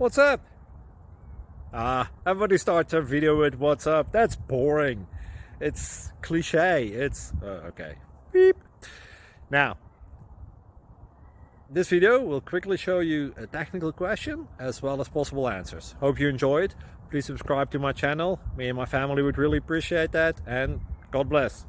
What's up? Everybody starts a video with what's up. That's boring. It's cliche. It's okay. Beep. Now, this video will quickly show you a technical question as well as possible answers. Hope you enjoyed. Please subscribe to my channel. Me and my family would really appreciate that, and God bless.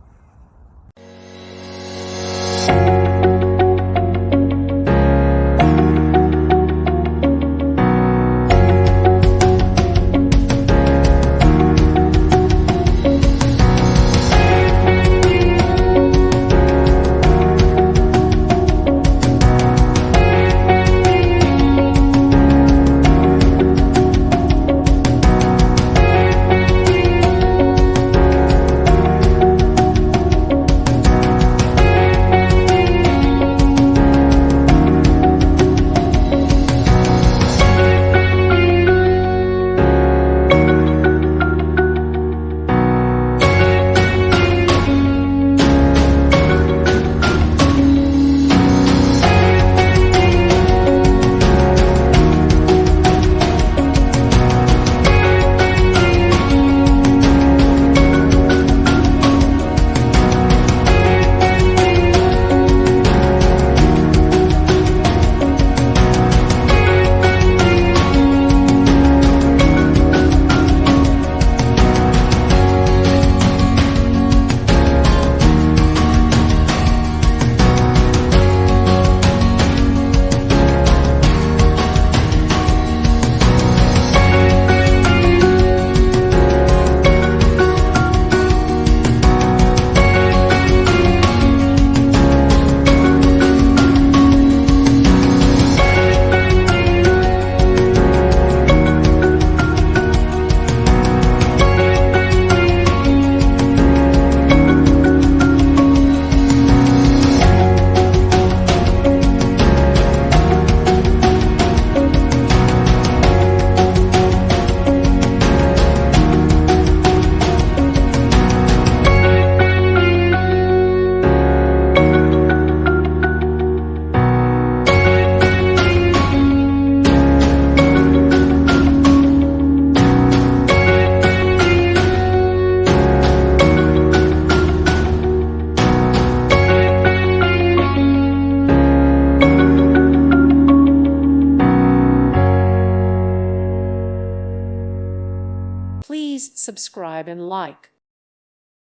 Please subscribe and like.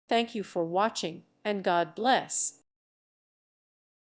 Thank you for watching, and God bless.